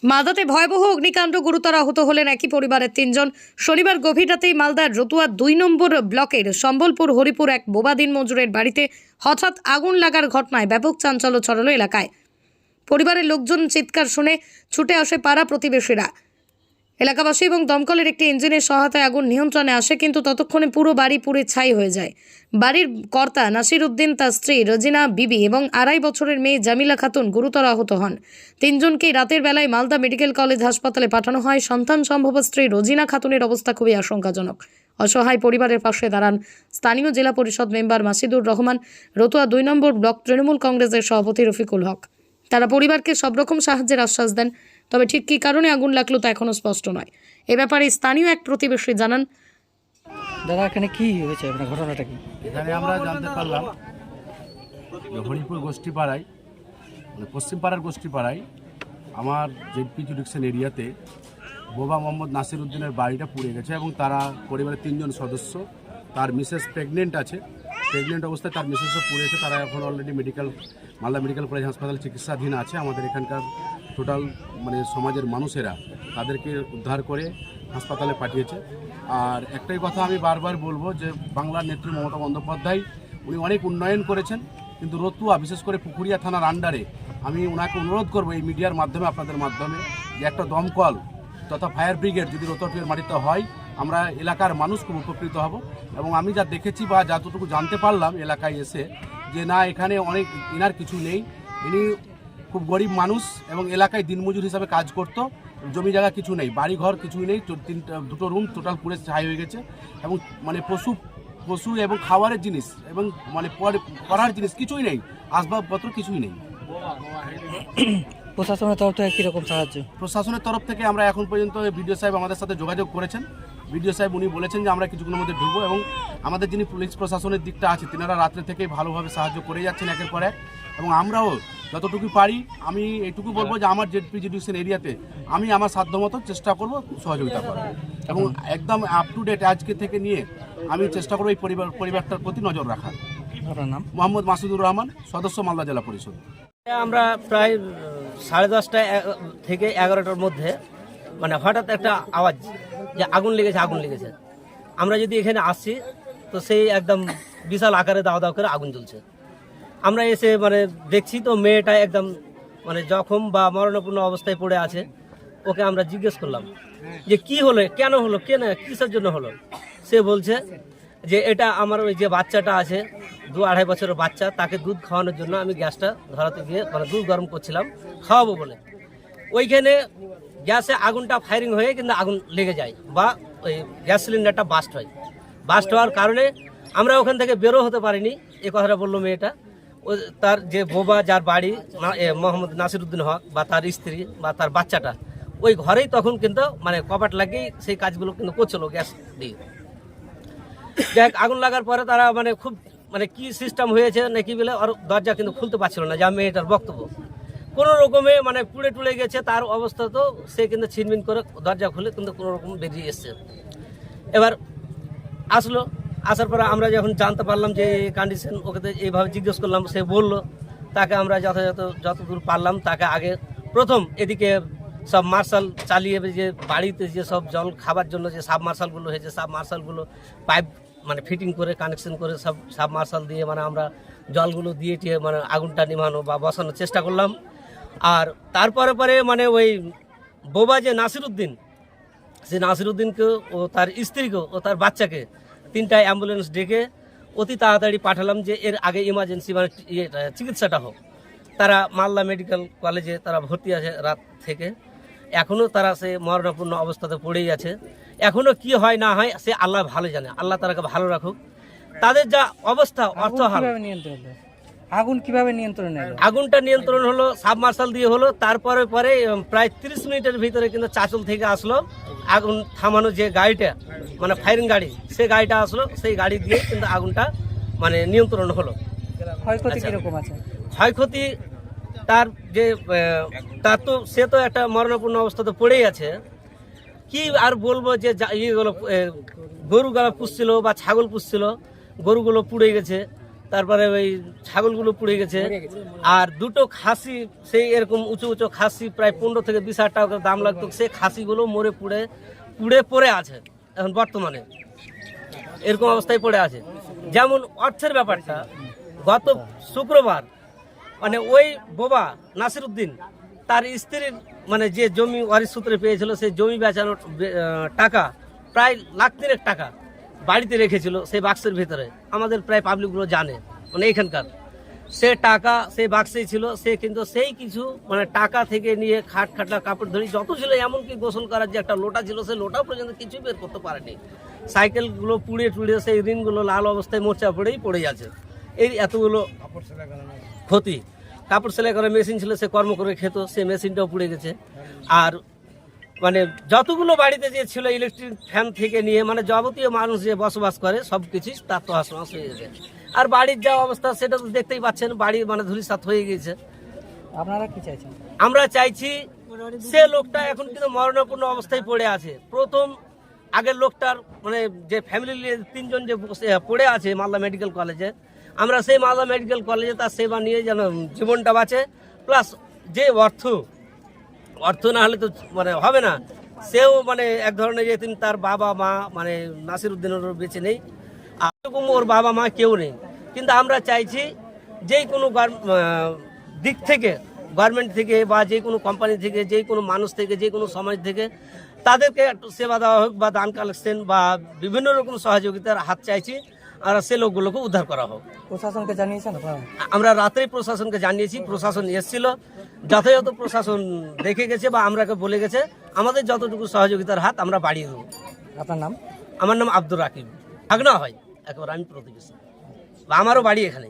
মালদাতে ভয়াবহ অগ্নিকাণ্ড, গুরুতর আহত হলেন একই পরিবারের 3 জন। শনিবার গভীর রাতেই মালদার রতুয়া 2 নম্বর ব্লকের সম্বলপুর হরিপুর এক বোবা দিন মজুরের বাড়িতে হঠাৎ আগুন লাগার ঘটনায় ব্যাপক চাঞ্চল্য ছড়ালো এলাকায়। পরিবারের লোকজন চিৎকার শুনে ছুটে আসে পাড়া প্রতিবেশীরা। এলাকাবাসী এবং দমকলের একটি ইঞ্জিনের সহায়তায় আগুন নিয়ন্ত্রণে আসে, কিন্তু ততক্ষণে পুরো বাড়ি পুড়ে ছাই হয়ে যায়। বাড়ির কর্তা নাসির উদ্দিন, তার স্ত্রী রজিনা বিবি এবং 2.5 বছরের মেয়ে জামিলা খাতুন গুরুতর আহত হন। 3 জনকেই রাতের বেলায় মালদা মেডিকেল কলেজ হাসপাতালে পাঠানো হয়। সন্তান সম্ভব স্ত্রী রজিনা খাতুনের অবস্থা খুবই আশঙ্কাজনক। অসহায় পরিবারের পাশে দাঁড়ান স্থানীয় জেলা পরিষদ মেম্বার মাসিদুর রহমান, রতুয়া 2 নম্বর ব্লক তৃণমূল কংগ্রেসের সভাপতি রফিকুল হক। তারা পরিবারকে সব রকম সাহায্যের আশ্বাস দেন, তবে ঠিক কী কারণে আগুন লাগলো তা এখনো স্পষ্ট নয়। এ ব্যাপারে স্থানীয় এক প্রতিবেশী জানান, দাদা এখানে কি হয়েছে, আপনার ঘটনাটা কি? এখানে আমরা জানতে পারলাম যে হরিপুর গোষ্ঠীপাড়ায়, মানে পশ্চিম পাড়ার গোষ্ঠীপাড়ায় আমার জেপি জুডিকশন এরিয়াতে বোবা মোহাম্মদ নাসির উদ্দিনের বাড়িটা পুড়ে গেছে এবং তারা পরিবারের 3 জন সদস্য, তার মিসেস প্রেগনেন্ট আছে, প্রেগনেন্ট অবস্থায় তার মিসেসও পুড়েছে। তারা এখন অলরেডি মালদা মেডিকেল কলেজ হাসপাতালে চিকিৎসাধীন আছে। আমাদের এখানকার টোটাল মানে সমাজের মানুষেরা তাদেরকে উদ্ধার করে হাসপাতালে পাঠিয়েছে। আর একটাই কথা আমি বারবার বলবো যে বাংলার নেত্রী মমতা বন্দ্যোপাধ্যায় উনি অনেক উন্নয়ন করেছেন, কিন্তু রতুয়া বিশেষ করে পুকুরিয়া থানার আন্ডারে আমি ওনাকে অনুরোধ করবো এই মিডিয়ার মাধ্যমে, আপনাদের মাধ্যমে, যে একটা দমকল তথা ফায়ার ব্রিগেড যদি রতুয়াটির মাটিতে হয়, আমরা এলাকার মানুষ খুব উপকৃত হব। এবং আমি যা দেখেছি বা যতটুকু জানতে পারলাম এলাকায় এসে, যে না এখানে অনেক ইনার কিছু নেই, ইনি খুব গরিব মানুষ এবং এলাকায় দিনমজুর হিসাবে কাজ করতো, জমি জায়গা কিছু নেই, বাড়ি ঘর কিছুই নেই, 2টো রুম টোটাল পুড়ে ছাই হয়ে গেছে এবং মানে পশু এবং খাবারের জিনিস এবং মানে পড়ার জিনিস কিছুই নেই, আসবাবপত্র কিছুই নেই। প্রশাসনের তরফ থেকে কীরকম সাহায্য? প্রশাসনের তরফ থেকে আমরা এখন পর্যন্ত বিডিও সাহেব আমাদের সাথে যোগাযোগ করেছেন। বিডিও সাহেব উনি বলেছেন যে আমরা কিছুক্ষণের মধ্যে ঢুকবো এবং আমাদের যিনি পুলিশ প্রশাসনের দিকটা আছে তিনারা রাত্রে থেকেই ভালোভাবে সাহায্য করে যাচ্ছেন একের পর এক। এবং আমরাও যতটুকু পারি, আমি এইটুকু বলবো যে আমার জেপি জুডিকশন এরিয়াতে আমি আমার সাধ্যমতো চেষ্টা করব সহযোগিতা করার এবং একদম আপ টু ডেট আজকে থেকে নিয়ে আমি চেষ্টা করবো এই পরিবারটার প্রতি নজর রাখার। আপনার নাম? মোহাম্মদ মাসুদুর রহমান, সদস্য মালদা জেলা পরিষদ। আমরা প্রায় 10:30 থেকে 11টার মধ্যে মানে হঠাৎ একটা আওয়াজ যে আগুন লেগেছে। আমরা যদি এখানে আসছি তো সেই একদম বিশাল আকারে দাও দাও করে আগুন জ্বলছে। আমরা এসে মানে দেখছি তো মেয়েটা একদম মানে জখম বা মরণাপন্ন অবস্থায় পড়ে আছে। ওকে আমরা জিজ্ঞেস করলাম যে কি হলো, কেন হলো, কিসের জন্য হলো। সে বলছে যে এটা আমার ওই যে বাচ্চাটা আছে 2-2.5 বছরের বাচ্চা, তাকে দুধ খাওয়ানোর জন্য আমি গ্যাসটা ধরাতে গিয়ে মানে দুধ গরম করছিলাম খাওয়াবো বলে, ওইখানে গ্যাসে আগুনটা ফায়ারিং হয়ে কিন্তু আগুন লেগে যায় বা ওই গ্যাস সিলিন্ডারটা বাস্ট হওয়ার কারণে আমরা ওখান থেকে বেরো হতে পারিনি। এই কথাটা বললো মেয়েটা। ও তার যে বোবা, যার বাড়ি মোহাম্মদ নাসির উদ্দিন হক বা তার স্ত্রী বা তার বাচ্চাটা ওই ঘরেই তখন কিন্তু মানে কপাট লাগিয়ে সেই কাজগুলো কিন্তু করছিল গ্যাস দিয়ে। যাই আগুন লাগার পরে তারা মানে খুব মানে কি সিস্টেম হয়েছে নাকি বলে আর দরজা কিন্তু খুলতে পারছিল না, যা মেয়েটার বক্তব্য। কোনো রকমে মানে পুড়ে টুড়ে গেছে তার অবস্থা, তো সে কিন্তু ছিনমিন করে দরজা খুলে কিন্তু কোনো রকম বেরিয়ে এসছে। এবার আসার পরে আমরা যখন জানতে পারলাম যে কন্ডিশন, ওকে তো এইভাবে জিজ্ঞেস করলাম, সে বলল। তাকে আমরা যতদূর পারলাম তাকে আগে প্রথম এদিকে সব মার্শাল চালিয়ে যে বাড়িতে যে সব জল খাবার জন্য যে সাবমার্শালগুলো হয়েছে, সাবমার্শালগুলো পাইপ মানে ফিটিং করে কানেকশন করে সব সাবমার্শাল দিয়ে মানে আমরা জলগুলো দিয়ে মানে আগুনটা নিভানো বা বসানোর চেষ্টা করলাম। আর তারপরে মানে ওই বোবা যে নাসির উদ্দিন, সে নাসির উদ্দিনকে ও তার স্ত্রীকে ও তার বাচ্চাকে 3টা অ্যাম্বুলেন্স ডেকে অতি তাড়াতাড়ি পাঠালাম যে এর আগে ইমার্জেন্সি মানে চিকিৎসাটা হোক। তারা মালদা মেডিকেল কলেজে তারা ভর্তি আছে রাত থেকে, এখনও তারা সে মরণাপন্ন অবস্থাতে পড়েই আছে। এখনও কি হয় না হয় সে আল্লাহ ভালো জানে, আল্লাহ তারাকে ভালো রাখুক। তাদের যা অবস্থা অর্থহাল। আগুন কিভাবে নিয়ন্ত্রণ হলো? আগুনটা নিয়ন্ত্রণ হলো সাবমার্শাল দিয়ে হলো। তারপরে প্রায় 30 মিনিটের ভিতরে কিন্তু চাঁচল থেকে আসলো আগুন থামানো যে গাড়িটা মানে ফায়ারিং গাড়ি, সেই গাড়িটা আসলো, সেই গাড়ি দিয়ে কিন্তু আগুনটা মানে নিয়ন্ত্রণ হলো। ক্ষয়ক্ষতি কিরকম আছে? ক্ষয়ক্ষতি সে তো একটা মরণাপন্ন অবস্থাতে পড়েই আছে। কি আর বলবো যে ইয়েগুলো গরুগুলো পুষছিল বা ছাগল পুষছিল, গরুগুলো পুড়ে গেছে, তারপরে ওই ছাগলগুলো পুড়ে গেছে, আর দুটো খাসি সেই এরকম উঁচু উঁচু খাসি প্রায় 15 থেকে 20 হাজার টাকা করে দাম লাগতো, সেই খাসিগুলো মরে পুড়ে পড়ে আছে এখন বর্তমানে এরকম অবস্থায় পড়ে আছে। যেমন অর্থের ব্যাপারটা, গত শুক্রবার মানে ওই বোবা নাসিরউদ্দিন তার স্ত্রীর মানে যে জমি ওয়ারিশ সূত্রে পেয়েছিল সেই জমি বেচানোর টাকা প্রায় লাখ 3 টাকা বাড়িতে রেখেছিল সেই বাক্সের ভিতরে। আমাদের প্রায় পাবলিকগুলো জানে, মানে এখানকার সে টাকা সেই বাক্সেই ছিল। সে কিন্তু সেই কিছু মানে টাকা থেকে নিয়ে খাটলা কাপড় ধরি যত ছিল, এমনকি গোসল করার যে একটা লোটা ছিল সেই লোটা পর্যন্ত কিছু বের করতে পারেনি। সাইকেলগুলো পুড়ে সেই ঋণগুলো লাল অবস্থায় মোর্চা পড়ে আছে। এই এতগুলো ক্ষতি। কাপড় সেলাই করার মেশিন ছিল, সে কর্ম করে খেত, সেই মেশিনটাও পুড়ে গেছে। আর মানে যতগুলো বাড়িতে যে ছিল ইলেকট্রিক ফ্যান থেকে নিয়ে মানে যাবতীয় মানুষ যে বসবাস করে সব কিছুই তার তো হাসমাস হয়ে গেছে। আর বাড়ির যা অবস্থা সেটা তো দেখতেই পাচ্ছেন, বাড়ি মানে ধূলিসাৎ হয়ে গেছে। আপনারা কি চাইছেন? আমরা চাইছি সে লোকটা এখন কিন্তু মরণাপন্ন অবস্থায় পড়ে আছে। প্রথম আগের লোকটার মানে যে ফ্যামিলি 3 জন যে পড়ে আছে মালদা মেডিকেল কলেজে, আমরা সেই মালদা মেডিকেল কলেজে তার সেবা নিয়ে যেন জীবনটা বাঁচে। প্লাস যে অর্থ না হলে তো মানে হবে না, সেও মানে এক ধরনের যে তার বাবা মা মানে নাসিরউদ্দিনের বেঁচে নেই, আর এরকম ওর বাবা মা কেউ নেই। কিন্তু আমরা চাইছি যেই কোনো দিক থেকে, গভর্নমেন্ট থেকে বা যে কোনো কোম্পানি থেকে, যে কোনো মানুষ থেকে, যে কোনো সমাজ থেকে তাদেরকে একটু সেবা দেওয়া হোক বা দান কালেকশন বা বিভিন্ন রকম সহযোগিতার হাত চাইছি, আর সে লোকগুলোকে উদ্ধার করা হোক। প্রশাসনকে জানিয়েছেন আপনারা? আমরা রাত্রে প্রশাসনকে জানিয়েছি, প্রশাসন এসেছিল, যথাযথ প্রশাসন দেখে গেছে বা আমরাকে বলে গেছে আমাদের যতটুকু সহযোগিতার হাত আমরা বাড়িয়ে দেবো। আপনার নাম? আমার নাম আব্দুর রাকিব, ভাগনা হয় একেবারে, আমি প্রতিবেশী বা আমারও বাড়ি এখানে।